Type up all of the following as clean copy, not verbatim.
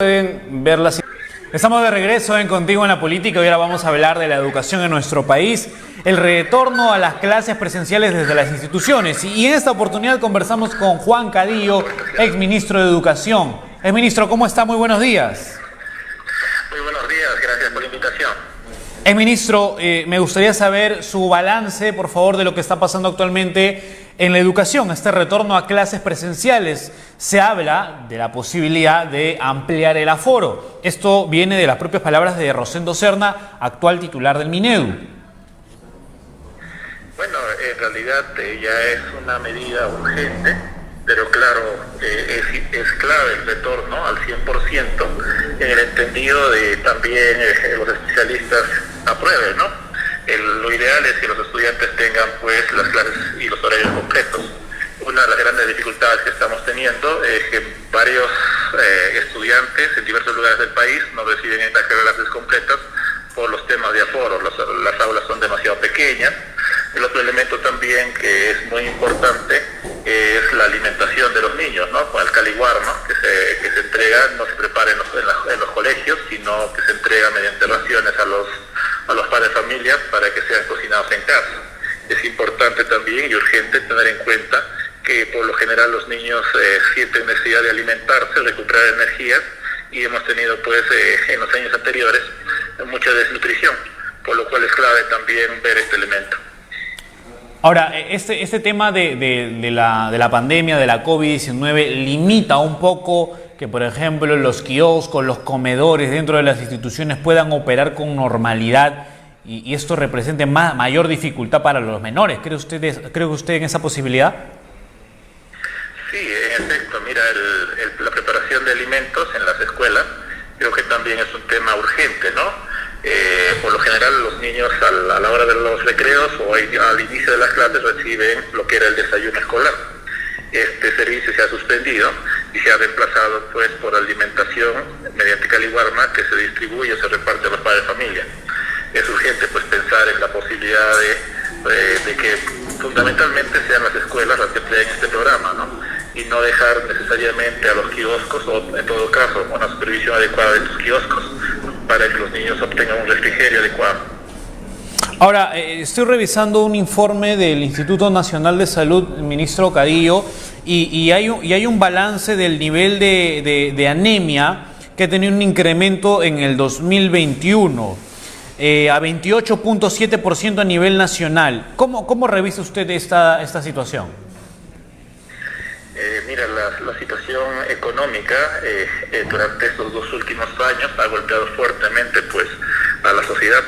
Pueden ver las... Estamos de regreso en Contigo en la Política y ahora vamos a hablar de la educación en nuestro país, el retorno a las clases presenciales desde las instituciones. Y en esta oportunidad conversamos con Juan Cadillo, exministro de Educación. Exministro, ¿cómo está? Muy buenos días. Muy buenos días, gracias por la invitación. Exministro, me gustaría saber su balance, por favor, de lo que está pasando actualmente en la educación, este retorno a clases presenciales. Se habla de la posibilidad de ampliar el aforo. Esto viene de las propias palabras de Rosendo Serna, actual titular del Minedu. Bueno, en realidad ya es una medida urgente, pero claro, es clave el retorno al 100% en el entendido de también los especialistas aprueben, ¿no? Lo ideal es que los estudiantes tengan pues las clases y los horarios completos. Una de las grandes dificultades que estamos teniendo es que varios estudiantes en diversos lugares del país no reciben estas clases completas por los temas de aforo. Las aulas son demasiado pequeñas. El otro elemento también que es muy importante es la alimentación de los niños, ¿no? Con el caliguar, ¿no? que se entrega, no se prepara en los colegios, sino que se entrega mediante raciones a los padres de familia para que sean cocinados en casa. Es importante también y urgente tener en cuenta que por lo general los niños sienten necesidad de alimentarse, recuperar energías, y hemos tenido pues en los años anteriores mucha desnutrición, por lo cual es clave también ver este elemento. Ahora, este tema de la pandemia, de la COVID-19, limita un poco que, por ejemplo, los kioscos, los comedores dentro de las instituciones puedan operar con normalidad y esto represente mayor dificultad para los menores. ¿Cree usted en esa posibilidad? Sí, en efecto. Mira, la preparación de alimentos en las escuelas creo que también es un tema urgente, ¿no? Por lo general los niños a la hora de los recreos o al inicio de las clases reciben lo que era el desayuno escolar. Este servicio se ha suspendido y se ha reemplazado pues por alimentación mediante caliguarma que se distribuye o se reparte a los padres de familia. Es urgente pues pensar en la posibilidad de que fundamentalmente sean las escuelas las que empleen este programa, ¿no? Y no dejar necesariamente a los kioscos o en todo caso una supervisión adecuada de estos kioscos para que los niños obtengan un refrigerio adecuado. Ahora, estoy revisando un informe del Instituto Nacional de Salud, ministro Cadillo, y hay un balance del nivel de anemia que ha tenido un incremento en el 2021 a 28.7% a nivel nacional. ¿Cómo revisa usted esta situación? Mira, la situación económica durante estos 2 últimos años ha golpeado fuertemente pues a la sociedad,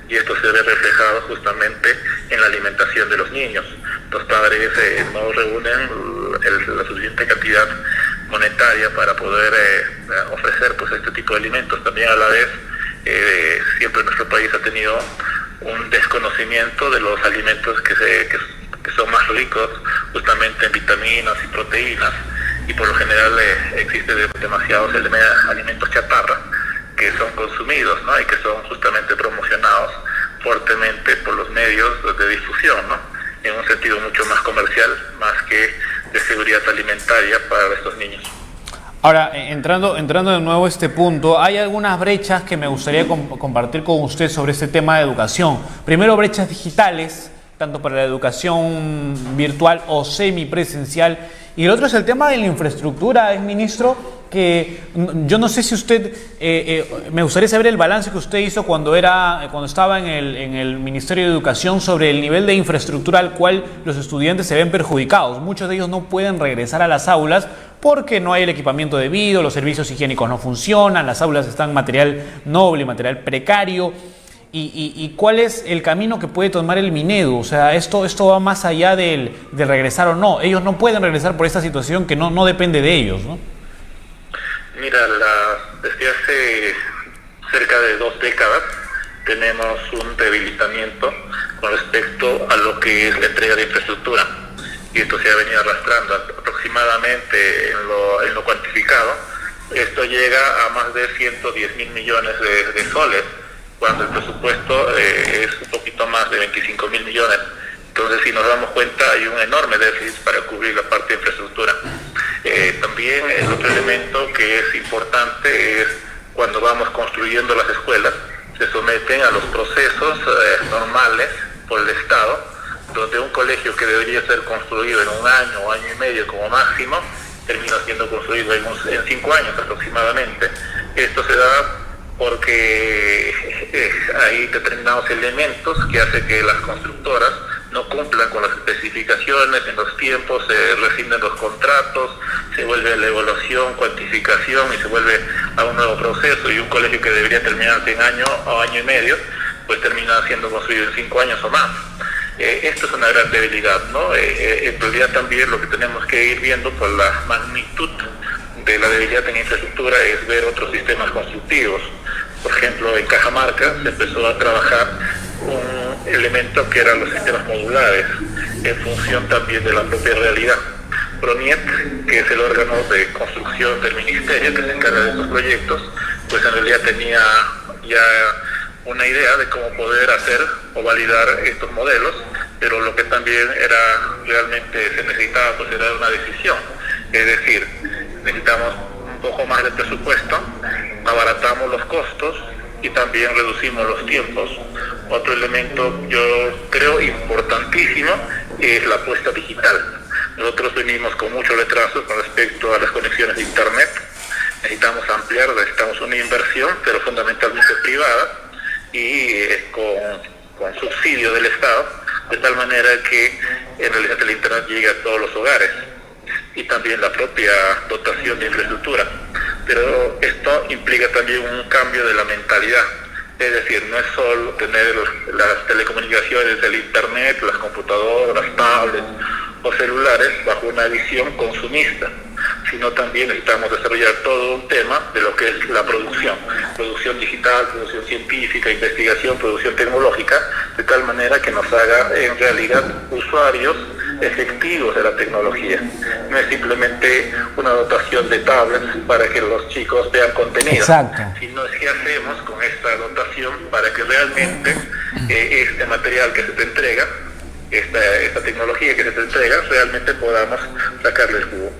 y esto se ve reflejado justamente en la alimentación de los niños. Los padres no reúnen la suficiente cantidad monetaria para poder ofrecer pues este tipo de alimentos. También a la vez siempre nuestro país ha tenido un desconocimiento de los alimentos que son más ricos justamente en vitaminas y proteínas, y por lo general existen demasiados alimentos chatarra que son consumidos, ¿no? Y que son justamente promocionados fuertemente por los medios de difusión, ¿no? En un sentido mucho más comercial, más que de seguridad alimentaria para estos niños. Ahora, entrando de nuevo a este punto, hay algunas brechas que me gustaría compartir con usted sobre este tema de educación. Primero, brechas digitales, tanto para la educación virtual o semipresencial. Y el otro es el tema de la infraestructura, ministro, que yo no sé si usted, me gustaría saber el balance que usted hizo cuando estaba en el Ministerio de Educación sobre el nivel de infraestructura al cual los estudiantes se ven perjudicados. Muchos de ellos no pueden regresar a las aulas porque no hay el equipamiento debido, los servicios higiénicos no funcionan, las aulas están en material noble, material precario. ¿Y cuál es el camino que puede tomar el Minedu? O sea, esto va más allá de regresar o no. Ellos no pueden regresar por esta situación que no depende de ellos, ¿no? Mira, desde hace cerca de 2 décadas tenemos un debilitamiento con respecto a lo que es la entrega de infraestructura, y esto se ha venido arrastrando aproximadamente en lo cuantificado. Esto llega a más de 110.000 millones de soles, cuando el presupuesto es un poquito más de 25.000 millones. Entonces, si nos damos cuenta, hay un enorme déficit para cubrir la parte de infraestructura. También el otro elemento que es importante es cuando vamos construyendo las escuelas, se someten a los procesos normales por el Estado, donde un colegio que debería ser construido en un año o año y medio como máximo, termina siendo construido en 5 años aproximadamente. Esto se da porque hay determinados elementos que hacen que las constructoras no cumplan con las especificaciones en los tiempos, se rescinden los contratos, se vuelve la evaluación, cuantificación y se vuelve a un nuevo proceso, y un colegio que debería terminarse en año o año y medio, pues termina siendo construido en 5 años o más. Esto es una gran debilidad, ¿no? En realidad también lo que tenemos que ir viendo por la magnitud de la debilidad en infraestructura es ver otros sistemas constructivos. Por ejemplo, en Cajamarca se empezó a trabajar un elemento que eran los sistemas modulares, en función también de la propia realidad. PRONIET, que es el órgano de construcción del ministerio que se encarga de estos proyectos, pues en realidad tenía ya una idea de cómo poder hacer o validar estos modelos, pero lo que también era realmente se necesitaba pues era una decisión, es decir, necesitamos un poco más de presupuesto, abaratamos los costos y también reducimos los tiempos. Otro elemento yo creo importantísimo es la apuesta digital. Nosotros venimos con mucho retraso con respecto a las conexiones de internet, necesitamos ampliar, necesitamos una inversión, pero fundamentalmente privada, y con subsidio del Estado, de tal manera que en realidad el Internet llegue a todos los hogares, y también la propia dotación de infraestructura. Pero esto implica también un cambio de la mentalidad, es decir, no es solo tener las telecomunicaciones, el Internet, las computadoras, las tablets o celulares bajo una visión consumista, sino también necesitamos desarrollar todo un tema de lo que es la producción digital, producción científica, investigación, producción tecnológica, de tal manera que nos haga en realidad usuarios efectivos de la tecnología. No es simplemente una dotación de tablets para que los chicos vean contenido, exacto, sino es qué hacemos con esta dotación para que realmente este material que se te entrega, esta tecnología que se te entrega, realmente podamos sacarle el jugo.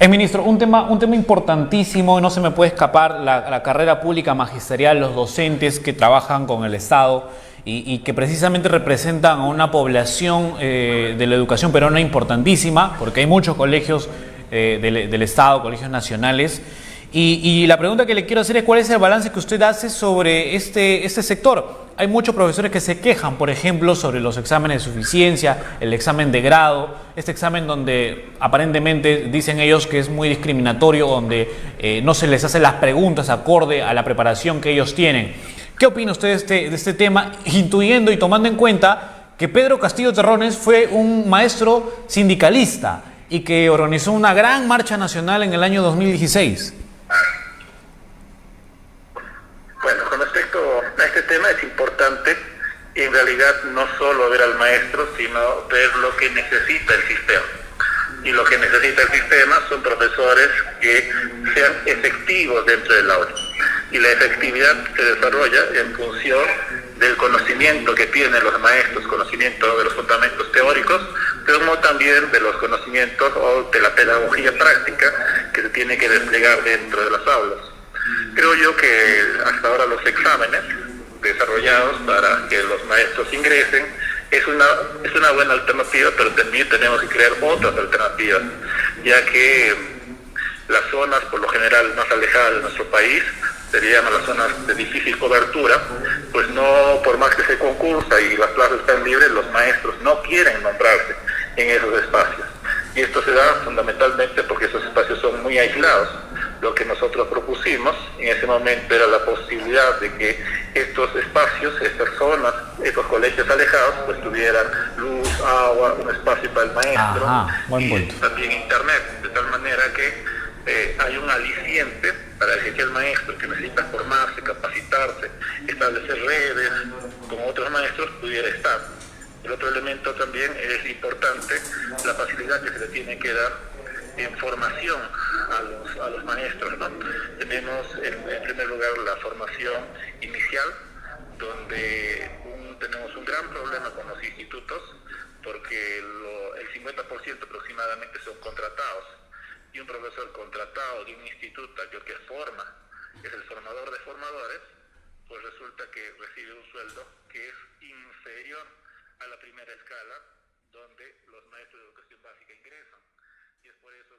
Ministro, un tema importantísimo, no se me puede escapar, la carrera pública magisterial, los docentes que trabajan con el Estado y que precisamente representan a una población de la educación peruana importantísima, porque hay muchos colegios del Estado, colegios nacionales, y la pregunta que le quiero hacer es cuál es el balance que usted hace sobre este sector. Hay muchos profesores que se quejan, por ejemplo, sobre los exámenes de suficiencia, el examen de grado, este examen donde aparentemente dicen ellos que es muy discriminatorio, donde no se les hace las preguntas acorde a la preparación que ellos tienen. ¿Qué opina usted de este tema, intuyendo y tomando en cuenta que Pedro Castillo Terrones fue un maestro sindicalista y que organizó una gran marcha nacional en el año 2016? Bueno, con respecto a este tema es importante en realidad no solo ver al maestro, sino ver lo que necesita el sistema. Y lo que necesita el sistema son profesores que sean efectivos dentro del aula. Y la efectividad se desarrolla en función del conocimiento que tienen los maestros, conocimiento de los fundamentos teóricos, pero no también de los conocimientos o de la pedagogía práctica que se tiene que desplegar dentro de las aulas. Creo yo que hasta ahora los exámenes desarrollados para que los maestros ingresen es una buena alternativa, pero también tenemos que crear otras alternativas, ya que las zonas por lo general más alejadas de nuestro país se llaman las zonas de difícil cobertura, pues no, por más que se concursa y las plazas están libres, los maestros no quieren nombrarse en esos espacios. Y esto se da fundamentalmente porque esos espacios son muy aislados. Lo que nosotros propusimos en ese momento era la posibilidad de que estos espacios, estas zonas, estos colegios alejados, pues tuvieran luz, agua, un espacio para el maestro, y también internet, de tal manera que hay un aliciente para que aquel maestro que necesita formarse, capacitarse, establecer redes con otros maestros pudiera estar. El otro elemento también es importante, la facilidad que se le tiene que dar en formación a los maestros, ¿no? Tenemos en primer lugar la formación inicial, donde tenemos un gran problema con los institutos, porque el 50% aproximadamente son contratados, y un profesor contratado de un instituto que forma, es el formador de formadores, pues resulta que recibe un sueldo que es inferior a la primera escala donde los maestros de educación básica ingresan. Y es por eso